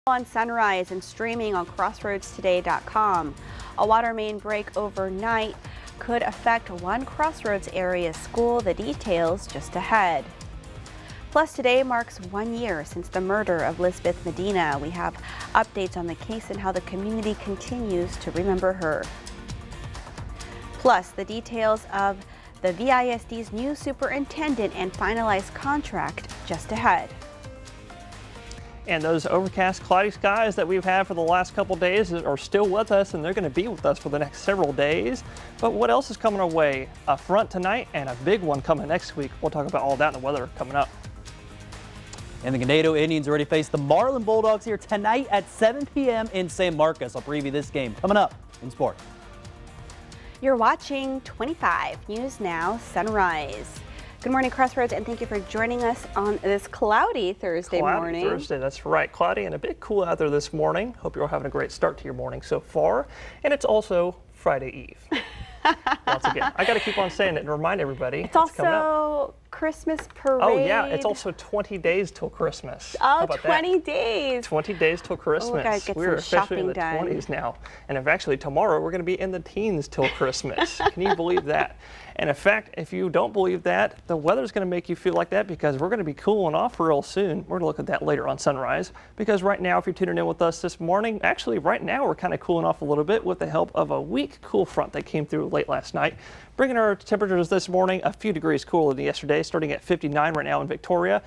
On Sunrise and streaming on crossroadstoday.com. A water main break overnight could affect one Crossroads area school. The details just ahead. Plus, today marks 1 year since the murder of Lisbeth Medina. We have updates on the case and how the community continues to remember her. Plus, the details of the VISD's new superintendent and finalized contract just ahead. And those overcast, cloudy skies that we've had for the last couple days are still with us, and they're going to be with us for the next several days. But what else is coming our way? A front tonight and a big one coming next week. We'll talk about all that and the weather coming up. And the Ganado Indians already face the Marlin Bulldogs here tonight at 7 p.m. in San Marcos. I'll preview this game coming up in sport. You're watching 25 News Now Sunrise. Good morning, Crossroads, and thank you for joining us on this cloudy Thursday morning. Thursday, that's right. Cloudy and a bit cool out there this morning. Hope you're all having a great start to your morning so far. And it's also Friday Eve. Once again, I got to keep on saying it and remind everybody. It's also Christmas parade. Oh, yeah. It's also 20 days till Christmas. Oh, 20 days. 20 days till Christmas. Oh, get we're some officially in the done. 20s now. And if actually tomorrow, we're going to be in the teens till Christmas. Can you believe that? And in fact, if you don't believe that, the weather's going to make you feel like that because we're going to be cooling off real soon. We're going to look at that later on Sunrise. Because right now, if you're tuning in with us this morning, actually right now we're kind of cooling off a little bit with the help of a weak cool front that came through late last night, bringing our temperatures this morning a few degrees cooler than yesterday, starting at 59 right now in Victoria.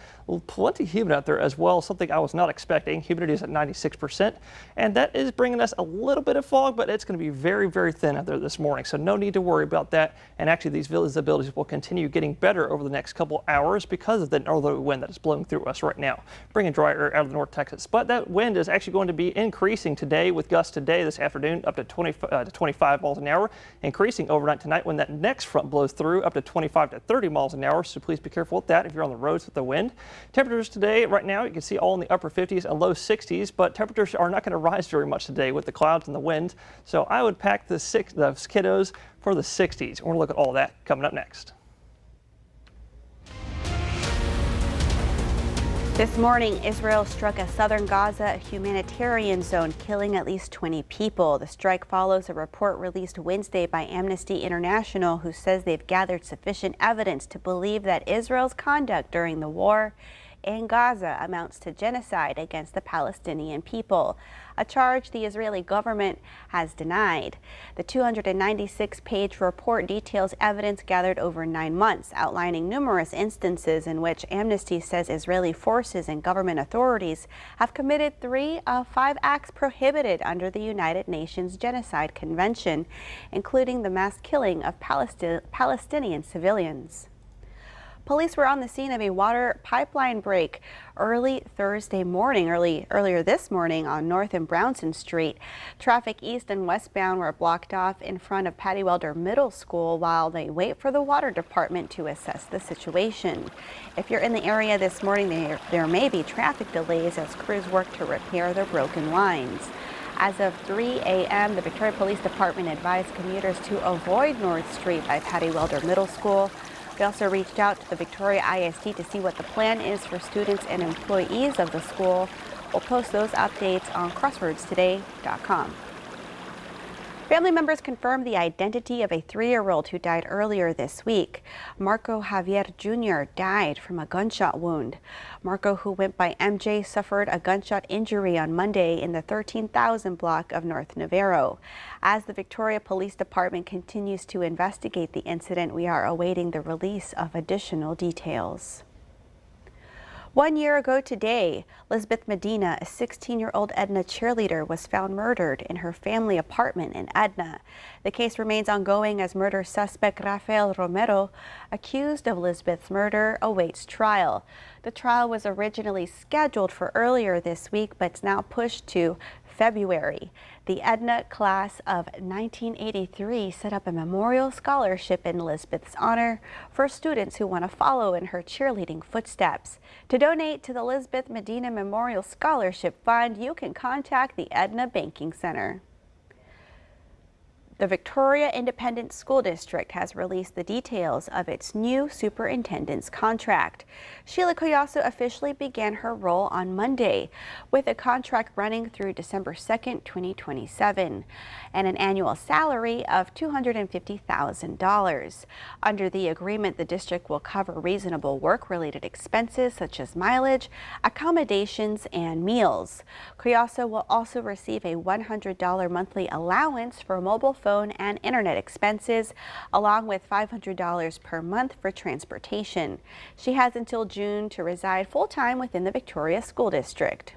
Plenty humid out there as well, something I was not expecting. Humidity is at 96%, and that is bringing us a little bit of fog, but it's going to be very, very thin out there this morning, so no need to worry about that. And actually, these visibilities will continue getting better over the next couple hours because of the northerly wind that is blowing through us right now, bringing dry air out of the North Texas. But that wind is actually going to be increasing today with gusts today, this afternoon, up to 25 miles an hour, increasing overnight tonight when that next front blows through up to 25 to 30 miles an hour. So please be careful with that if you're on the roads with the wind. Temperatures today, right now, you can see all in the upper 50s and low 60s, but temperatures are not going to rise very much today with the clouds and the wind. So I would pack the kiddos for the 60s. We're going to look at all that coming up next. This morning, Israel struck a southern Gaza humanitarian zone, killing at least 20 people. The strike follows a report released Wednesday by Amnesty International, who says they've gathered sufficient evidence to believe that Israel's conduct during the war in Gaza amounts to genocide against the Palestinian people, a charge the Israeli government has denied. The 296-page report details evidence gathered over 9 months, outlining numerous instances in which Amnesty says Israeli forces and government authorities have committed 3 of 5 acts prohibited under the United Nations Genocide Convention, including the mass killing of Palestinian civilians. Police were on the scene of a water pipeline break earlier this morning on North and Brownson Street. Traffic east and westbound were blocked off in front of Patty Welder Middle School while they wait for the water department to assess the situation. If you're in the area this morning, there may be traffic delays as crews work to repair the broken lines. As of 3 a.m., the Victoria Police Department advised commuters to avoid North Street by Patty Welder Middle School. We also reached out to the Victoria ISD to see what the plan is for students and employees of the school. We'll post those updates on crossroadstoday.com. Family members confirmed the identity of a 3-year-old who died earlier this week. Marco Javier Jr. died from a gunshot wound. Marco, who went by MJ, suffered a gunshot injury on Monday in the 13,000 block of North Navarro. As the Victoria Police Department continues to investigate the incident, we are awaiting the release of additional details. 1 year ago today, Lisbeth Medina, a 16-year-old Edna cheerleader, was found murdered in her family apartment in Edna. The case remains ongoing as murder suspect Rafael Romero, accused of Lisbeth's murder, awaits trial. The trial was originally scheduled for earlier this week, but it's now pushed to February. The Edna class of 1983 set up a memorial scholarship in Lisbeth's honor for students who want to follow in her cheerleading footsteps. To donate to the Lisbeth Medina Memorial Scholarship Fund, you can contact the Edna Banking Center. The Victoria Independent School District has released the details of its new superintendent's contract. Sheila Collazo officially began her role on Monday, with a contract running through December 2nd, 2027, and an annual salary of $250,000. Under the agreement, the district will cover reasonable work-related expenses such as mileage, accommodations, and meals. Collazo will also receive a $100 monthly allowance for mobile phone and internet expenses, along with $500 per month for transportation. She has until June to reside full-time within the Victoria School District.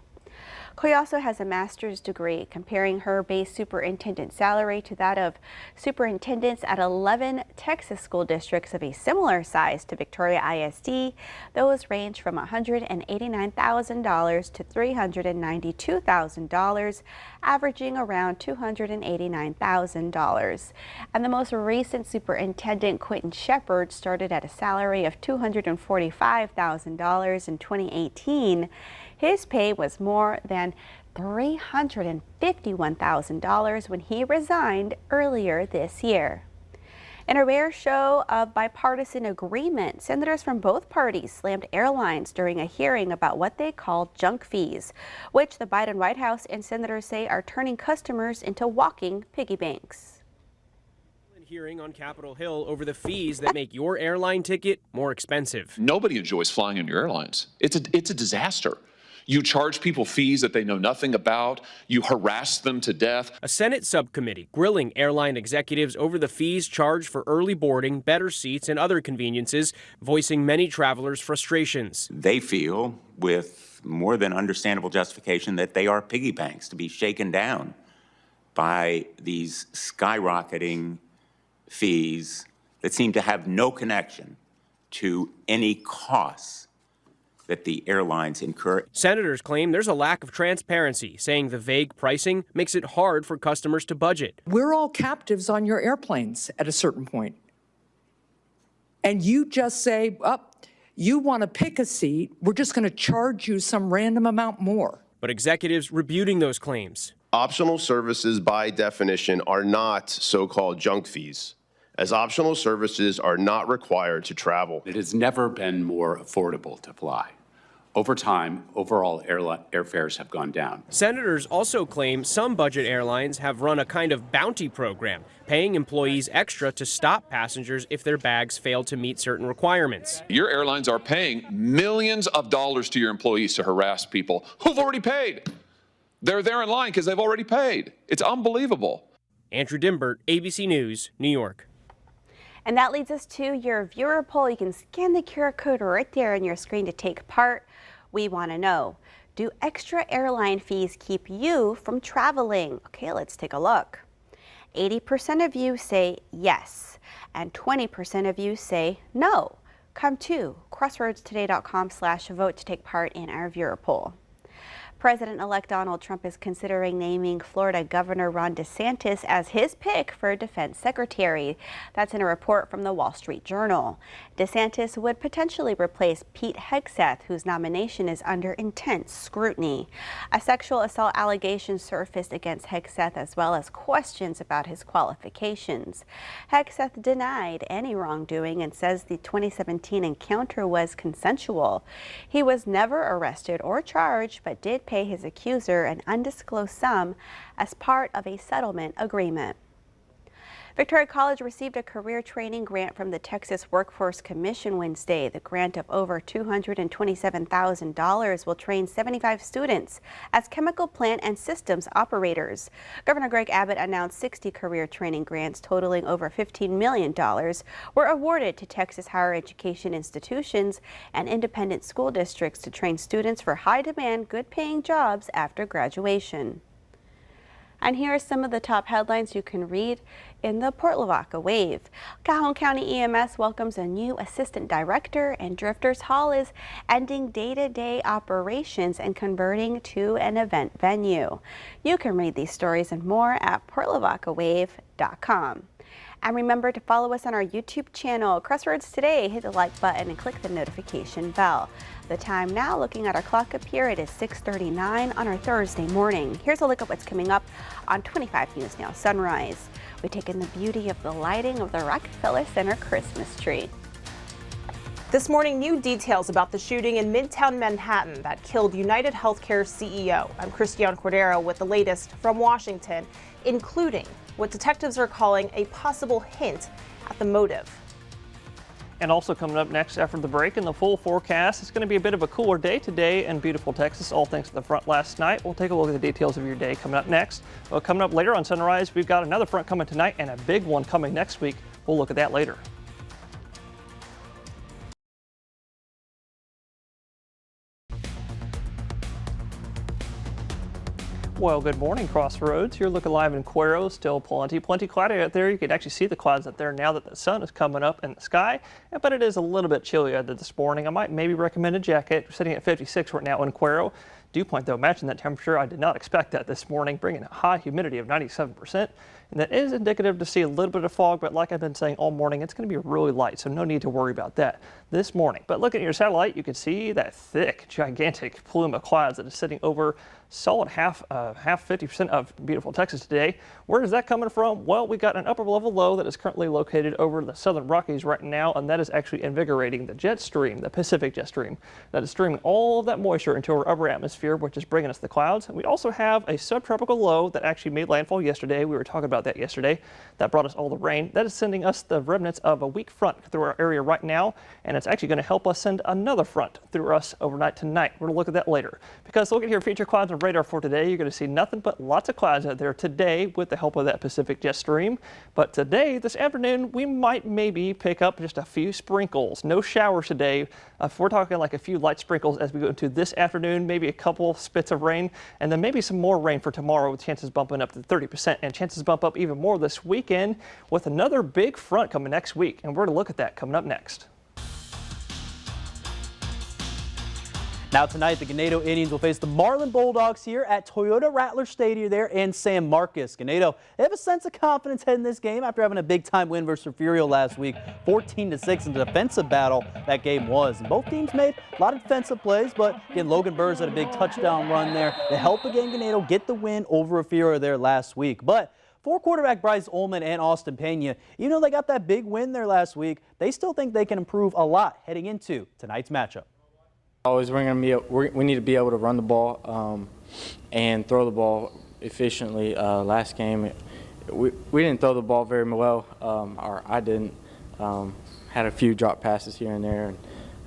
Collazo has a master's degree, comparing her base superintendent salary to that of superintendents at 11 Texas school districts of a similar size to Victoria ISD. Those range from $189,000 to $392,000, averaging around $289,000. And the most recent superintendent, Quentin Shepard, started at a salary of $245,000 in 2018. His pay was more than $351,000 when he resigned earlier this year. In a rare show of bipartisan agreement, senators from both parties slammed airlines during a hearing about what they call junk fees, which the Biden White House and senators say are turning customers into walking piggy banks. Hearing on Capitol Hill over the fees that make your airline ticket more expensive. Nobody enjoys flying on your airlines. It's a disaster. You charge people fees that they know nothing about. You harass them to death. A Senate subcommittee grilling airline executives over the fees charged for early boarding, better seats, and other conveniences, voicing many travelers' frustrations. They feel, with more than understandable justification, that they are piggy banks to be shaken down by these skyrocketing fees that seem to have no connection to any costs that the airlines incur. Senators claim there's a lack of transparency, saying the vague pricing makes it hard for customers to budget. We're all captives on your airplanes at a certain point. And you just say, you want to pick a seat, we're just going to charge you some random amount more. But executives rebuting those claims. Optional services, by definition, are not so-called junk fees, as optional services are not required to travel. It has never been more affordable to fly. Over time, overall airfares have gone down. Senators also claim some budget airlines have run a kind of bounty program, paying employees extra to stop passengers if their bags fail to meet certain requirements. Your airlines are paying millions of dollars to your employees to harass people who've already paid. They're there in line because they've already paid. It's unbelievable. Andrew Dimbert, ABC News, New York. And that leads us to your viewer poll. You can scan the QR code right there on your screen to take part. We want to know, do extra airline fees keep you from traveling? Okay, let's take a look. 80% of you say yes, and 20% of you say no. Come to crosswordstoday.com/vote to take part in our viewer poll. President-elect Donald Trump is considering naming Florida Governor Ron DeSantis as his pick for defense secretary. That's in a report from the Wall Street Journal. DeSantis would potentially replace Pete Hegseth, whose nomination is under intense scrutiny. A sexual assault allegation surfaced against Hegseth, as well as questions about his qualifications. Hegseth denied any wrongdoing and says the 2017 encounter was consensual. He was never arrested or charged, but did pay his accuser an undisclosed sum as part of a settlement agreement. Victoria College received a career training grant from the Texas Workforce Commission Wednesday. The grant of over $227,000 will train 75 students as chemical plant and systems operators. Governor Greg Abbott announced 60 career training grants totaling over $15 million were awarded to Texas higher education institutions and independent school districts to train students for high-demand, good-paying jobs after graduation. And here are some of the top headlines you can read in the Port Lavaca Wave. Cajon County EMS welcomes a new assistant director, and Drifters Hall is ending day-to-day operations and converting to an event venue. You can read these stories and more at portlavacawave.com. And remember to follow us on our YouTube channel, Crossroads Today. Hit the like button and click the notification bell. The time now, looking at our clock up here, it is 6:39 on our Thursday morning. Here's a look at what's coming up on 25 News Now Sunrise. We take in the beauty of the lighting of the Rockefeller Center Christmas tree. This morning, new details about the shooting in Midtown Manhattan that killed United Healthcare CEO. I'm Christiane Cordero with the latest from Washington, including what detectives are calling a possible hint at the motive. And also coming up next after the break in the full forecast, it's going to be a bit of a cooler day today in beautiful Texas, all thanks to the front last night. We'll take a look at the details of your day coming up next. Well, coming up later on Sunrise, we've got another front coming tonight and a big one coming next week. We'll look at that later. Well, good morning, Crossroads. You're looking live in Cuero. Still plenty cloudy out there. You can actually see the clouds out there now that the sun is coming up in the sky, but it is a little bit chilly out there this morning. I might maybe recommend a jacket. We're sitting at 56 right now in Cuero. Dew point, though, matching that temperature. I did not expect that this morning, bringing a high humidity of 97%. And that is indicative to see a little bit of fog, but like I've been saying all morning, it's going to be really light, so no need to worry about that this morning. But looking at your satellite, you can see that thick, gigantic plume of clouds that is sitting over solid half 50% of beautiful Texas today. Where is that coming from? Well, we got an upper level low that is currently located over the southern Rockies right now, and that is actually invigorating the jet stream, the Pacific jet stream, that is streaming all of that moisture into our upper atmosphere, which is bringing us the clouds. And we also have a subtropical low that actually made landfall yesterday. We were talking about that yesterday. That brought us all the rain. That is sending us the remnants of a weak front through our area right now, and it's actually going to help us send another front through us overnight tonight. We're going to look at that later. Because look at here, feature clouds and radar for today. You're going to see nothing but lots of clouds out there today with the help of that Pacific jet stream. But today, this afternoon, we might maybe pick up just a few sprinkles. No showers today. We're talking like a few light sprinkles as we go into this afternoon, maybe a couple spits of rain, and then maybe some more rain for tomorrow with chances bumping up to 30%, and chances bump up even more this weekend with another big front coming next week. And we're going to look at that coming up next. Now tonight, the Ganado Indians will face the Marlin Bulldogs here at Toyota Rattler Stadium there in San Marcos. Ganado, they have a sense of confidence heading this game after having a big-time win versus Refugio last week, 14-6 in the defensive battle that game was. And both teams made a lot of defensive plays, but again, Logan Burrs had a big touchdown run there to help again Ganado get the win over Refugio there last week. But for quarterback Bryce Ullman and Austin Pena, even though they got that big win there last week, they still think they can improve a lot heading into tonight's matchup. We need to be able to run the ball and throw the ball efficiently. Last game, we didn't throw the ball very well, or I didn't. Had a few drop passes here and there, and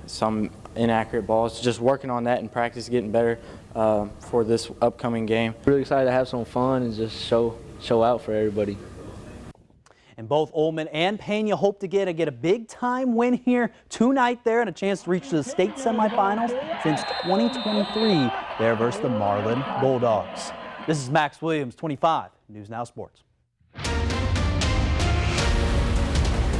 some inaccurate balls. Just working on that in practice, getting better for this upcoming game. Really excited to have some fun and just show out for everybody. And both Ullman and Pena hope to get a big-time win here tonight there and a chance to reach the state semifinals since 2023 there versus the Marlin Bulldogs. This is Max Williams, 25 News Now Sports.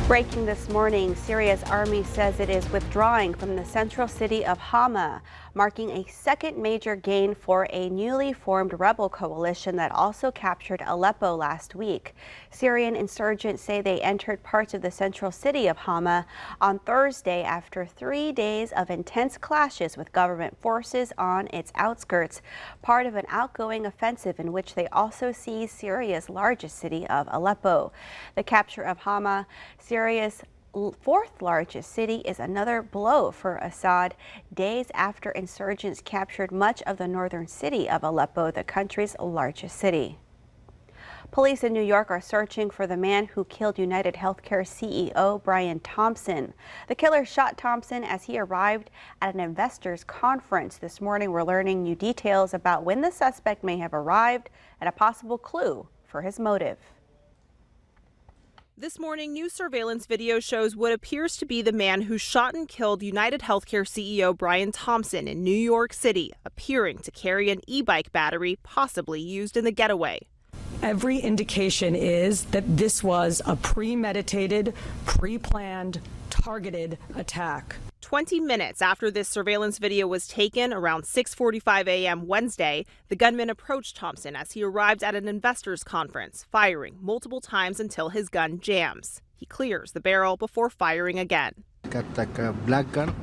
Breaking this morning, Syria's army says it is withdrawing from the central city of Hama, marking a second major gain for a newly formed rebel coalition that also captured Aleppo last week. Syrian insurgents say they entered parts of the central city of Hama on Thursday after 3 days of intense clashes with government forces on its outskirts, part of an outgoing offensive in which they also seized Syria's largest city of Aleppo. The capture of Hama, Syria's fourth largest city, is another blow for Assad days after insurgents captured much of the northern city of Aleppo, the country's largest city. Police in New York are searching for the man who killed United Healthcare CEO Brian Thompson. The killer shot Thompson as he arrived at an investors conference. This morning, we're learning new details about when the suspect may have arrived and a possible clue for his motive. This morning, new surveillance video shows what appears to be the man who shot and killed United Healthcare CEO Brian Thompson in New York City, appearing to carry an e-bike battery possibly used in the getaway. Every indication is that this was a premeditated, pre-planned, targeted attack. 20 minutes after this surveillance video was taken, around 6:45 a.m. Wednesday, the gunman approached Thompson as he arrived at an investors conference, firing multiple times until his gun jams. He clears the barrel before firing again. Got like a black gun,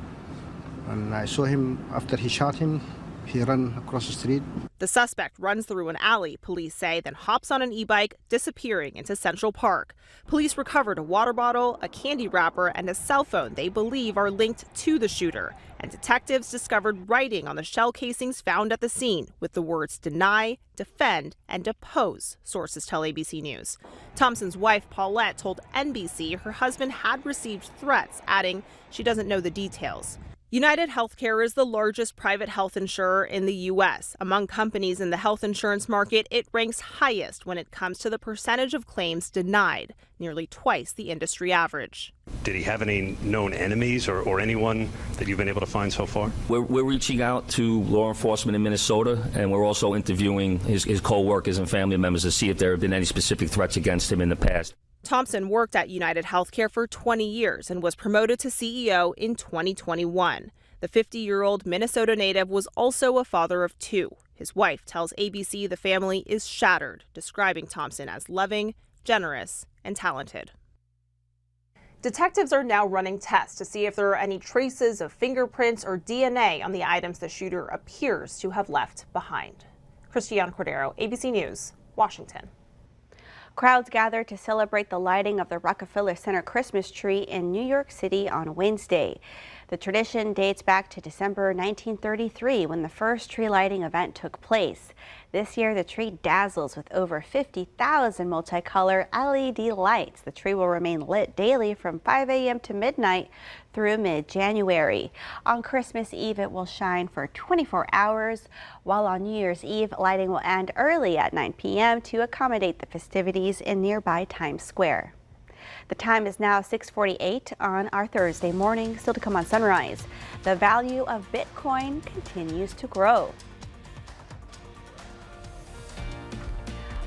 and I saw him after he shot him. He ran across the street. The suspect runs through an alley, police say, then hops on an e-bike, disappearing into Central Park. Police recovered a water bottle, a candy wrapper, and a cell phone they believe are linked to the shooter. And detectives discovered writing on the shell casings found at the scene with the words deny, defend, and depose, sources tell ABC News. Thompson's wife, Paulette, told NBC her husband had received threats, adding she doesn't know the details. United Healthcare is the largest private health insurer in the U.S. Among companies in the health insurance market, it ranks highest when it comes to the percentage of claims denied, nearly twice the industry average. Did he have any known enemies or anyone that you've been able to find so far? We're reaching out to law enforcement in Minnesota, and we're also interviewing his co-workers and family members to see if there have been any specific threats against him in the past. Thompson worked at United Healthcare for 20 years and was promoted to CEO in 2021. The 50-year-old Minnesota native was also a father of two. His wife tells ABC the family is shattered, describing Thompson as loving, generous, and talented. Detectives are now running tests to see if there are any traces of fingerprints or DNA on the items the shooter appears to have left behind. Christiane Cordero, ABC News, Washington. Crowds gathered to celebrate the lighting of the Rockefeller Center Christmas tree in New York City on Wednesday. The tradition dates back to December 1933 when the first tree lighting event took place. This year, the tree dazzles with over 50,000 multicolor LED lights. The tree will remain lit daily from 5 a.m. to midnight through mid-January. On Christmas Eve, it will shine for 24 hours, while on New Year's Eve, lighting will end early at 9 p.m. to accommodate the festivities in nearby Times Square. The time is now 6:48 on our Thursday morning. Still to come on Sunrise, the value of Bitcoin continues to grow.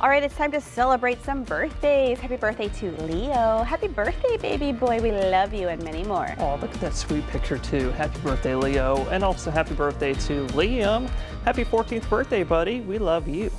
All right, it's time to celebrate some birthdays. Happy birthday to Leo. Happy birthday, baby boy. We love you, and many more. Oh, look at that sweet picture, too. Happy birthday, Leo. And also happy birthday to Liam. Happy 14th birthday, buddy. We love you.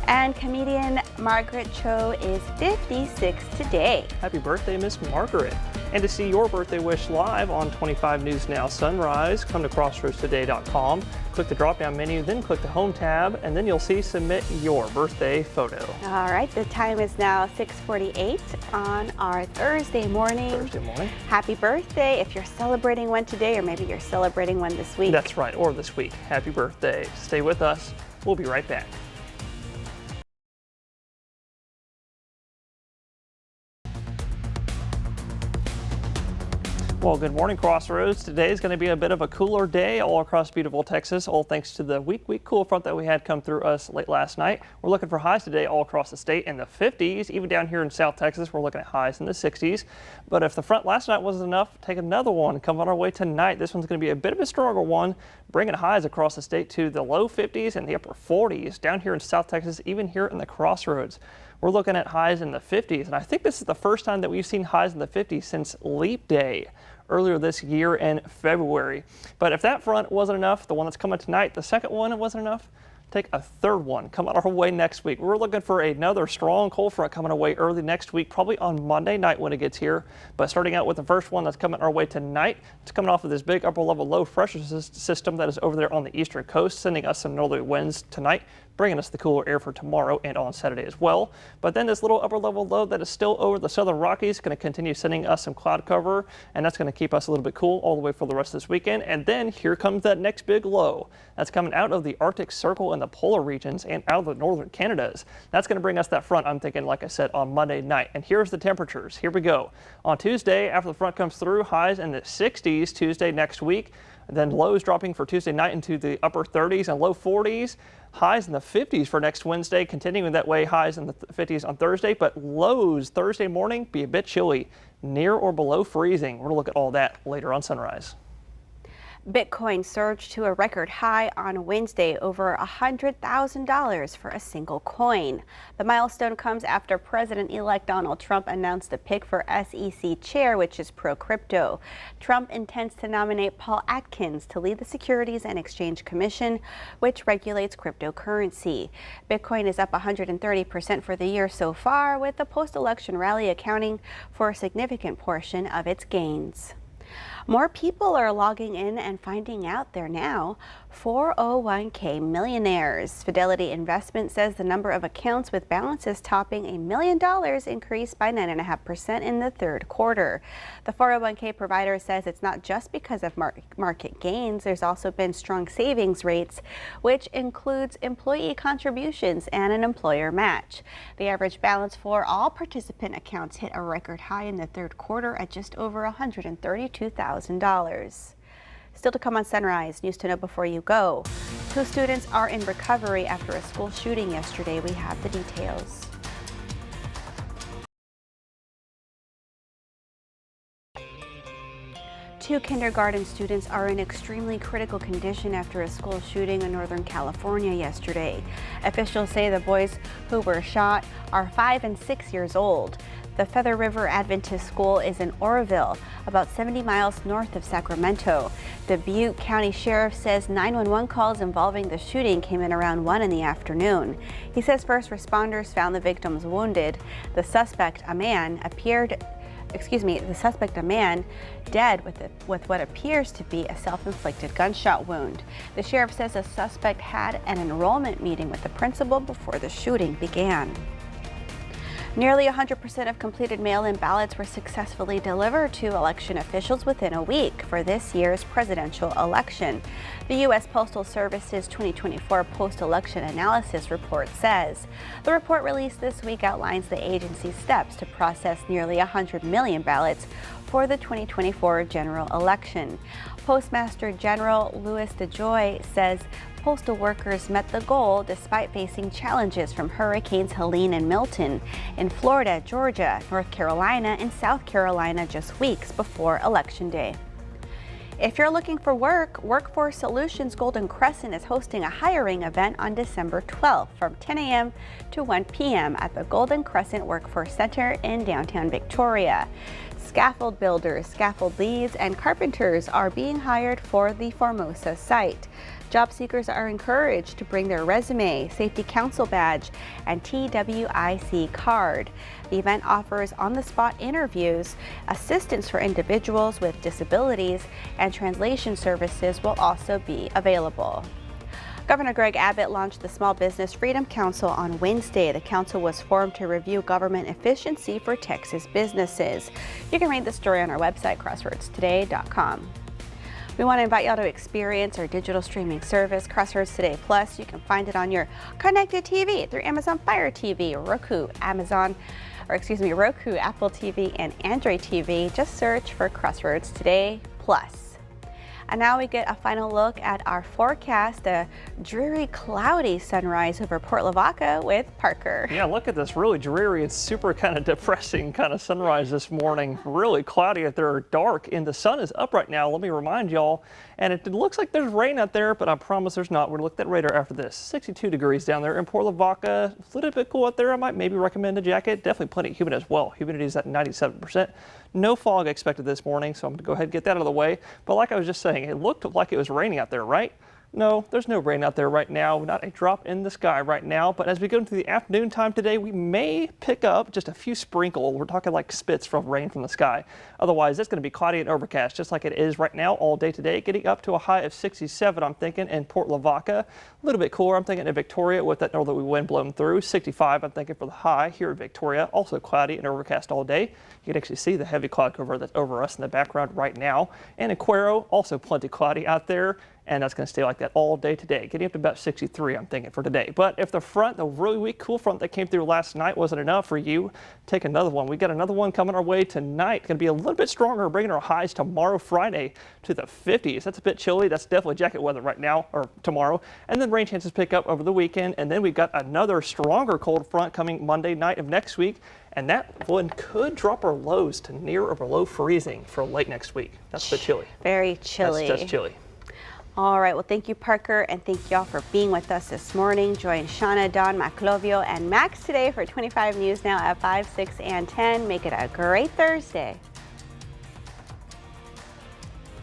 And comedian Margaret Cho is 56 today. Happy birthday, Miss Margaret. And to see your birthday wish live on 25 News Now Sunrise, come to crossroadstoday.com, click the drop-down menu, then click the Home tab, and then you'll see Submit Your Birthday Photo. All right, the time is now 6:48 on our Thursday morning. Happy birthday if you're celebrating one today, or maybe you're celebrating one this week. That's right, or this week. Happy birthday. Stay with us. We'll be right back. Well, good morning, Crossroads. Today is going to be a bit of a cooler day all across beautiful Texas, all thanks to the weak cool front that we had come through us late last night. We're looking for highs today all across the state in the 50s. Even down here in South Texas, we're looking at highs in the 60s. But if the front last night wasn't enough, take another one. Come on our way tonight. This one's going to be a bit of a stronger one, bringing highs across the state to the low 50s and the upper 40s. Down here in South Texas, even here in the Crossroads, we're looking at highs in the 50s. And I think this is the first time that we've seen highs in the 50s since Leap Day earlier this year in February. But if that front wasn't enough, the one that's coming tonight, the second one wasn't enough, take a third one coming our way next week. We're looking for another strong cold front coming our way early next week, probably on Monday night when it gets here. But starting out with the first one that's coming our way tonight, it's coming off of this big upper level low pressure system that is over there on the eastern coast, sending us some northerly winds tonight, bringing us the cooler air for tomorrow and on Saturday as well. But then this little upper level low that is still over the southern Rockies is going to continue sending us some cloud cover, and that's going to keep us a little bit cool all the way for the rest of this weekend. And then here comes that next big low that's coming out of the Arctic Circle and the polar regions and out of the northern Canadas. That's going to bring us that front, I'm thinking, like I said, on Monday night. And here's the temperatures. Here we go. On Tuesday, after the front comes through, highs in the 60s Tuesday next week. Then lows dropping for Tuesday night into the upper 30s and low 40s. Highs in the 50s for next Wednesday, continuing that way, highs in the 50s on Thursday, but lows Thursday morning be a bit chilly, near or below freezing. We're going to look at all that later on Sunrise. Bitcoin surged to a record high on Wednesday, over $100,000 for a single coin. The milestone comes after President-elect Donald Trump announced a pick for SEC chair, which is pro-crypto. Trump intends to nominate Paul Atkins to lead the Securities and Exchange Commission, which regulates cryptocurrency. Bitcoin is up 130% for the year so far, with the post-election rally accounting for a significant portion of its gains. More people are logging in and finding out they're now 401k millionaires. Fidelity Investment says the number of accounts with balances topping $1 million increased by 9.5% in the third quarter. The 401k provider says it's not just because of market gains. There's also been strong savings rates, which includes employee contributions and an employer match. The average balance for all participant accounts hit a record high in the third quarter at just over $132,000. Still to come on Sunrise, news to know before you go. 2 students are in recovery after a school shooting yesterday. We have the details. Two kindergarten students are in extremely critical condition after a school shooting in Northern California yesterday. Officials say the boys who were shot are 5 and 6 years old. The Feather River Adventist School is in Oroville, about 70 miles north of Sacramento. The Butte County Sheriff says 911 calls involving the shooting came in around 1 in the afternoon. He says first responders found the victims wounded. The suspect, a man, dead with what appears to be a self-inflicted gunshot wound. The sheriff says the suspect had an enrollment meeting with the principal before the shooting began. Nearly 100% of completed mail-in ballots were successfully delivered to election officials within a week for this year's presidential election. The U.S. Postal Service's 2024 post-election analysis report says. The report released this week outlines the agency's steps to process nearly 100 million ballots for the 2024 general election. Postmaster General Louis DeJoy says postal workers met the goal despite facing challenges from Hurricanes Helene and Milton in Florida, Georgia, North Carolina, and South Carolina just weeks before Election Day. If you're looking for work, Workforce Solutions Golden Crescent is hosting a hiring event on December 12th from 10 a.m. to 1 p.m. at the Golden Crescent Workforce Center in downtown Victoria. Scaffold builders, scaffold leads, and carpenters are being hired for the Formosa site. Job seekers are encouraged to bring their resume, safety council badge, and TWIC card. The event offers on-the-spot interviews, assistance for individuals with disabilities, and translation services will also be available. Governor Greg Abbott launched the Small Business Freedom Council on Wednesday. The council was formed to review government efficiency for Texas businesses. You can read the story on our website, crosswordstoday.com. We want to invite y'all to experience our digital streaming service, Crosswords Today Plus. You can find it on your connected TV through Amazon Fire TV, Roku, Roku, Apple TV, and Android TV. Just search for Crosswords Today Plus. And now we get a final look at our forecast, a dreary, cloudy sunrise over Port Lavaca with Parker. Yeah, look at this really dreary and super kind of depressing kind of sunrise this morning. Really cloudy out there, dark, and the sun is up right now. Let me remind y'all, and it looks like there's rain out there, but I promise there's not. We're going to look at that radar after this. 62 degrees down there in Port Lavaca. A little bit cool out there. I might maybe recommend a jacket. Definitely plenty humid as well. Humidity is at 97%. No fog expected this morning, so I'm going to go ahead and get that out of the way. But like I was just saying, it looked like it was raining out there, right? No, there's no rain out there right now, not a drop in the sky right now. But as we go into the afternoon time today, we may pick up just a few sprinkles. We're talking like spits from rain from the sky. Otherwise, it's going to be cloudy and overcast, just like it is right now all day today, getting up to a high of 67, I'm thinking, in Port Lavaca. A little bit cooler, I'm thinking, in Victoria with that northerly wind blowing through. 65, I'm thinking, for the high here in Victoria. Also cloudy and overcast all day. You can actually see the heavy cloud cover that's over us in the background right now. And in Cuero, also plenty cloudy out there. And that's going to stay like that all day today, getting up to about 63, I'm thinking, for today. But if the really weak cool front that came through last night wasn't enough for you, take another one. We got another one coming our way tonight. Going to be a little bit stronger, bringing our highs tomorrow, Friday, to the 50s. That's a bit chilly. That's definitely jacket weather right now, or tomorrow. And then rain chances pick up over the weekend. And then we've got another stronger cold front coming Monday night of next week. And that one could drop our lows to near or below freezing for late next week. That's a bit chilly. Very chilly. That's chilly. All right, well, thank you, Parker, and thank y'all for being with us this morning. Join Shauna, Don, Maclovio, and Max today for 25 News Now at 5, 6, and 10. Make it a great Thursday.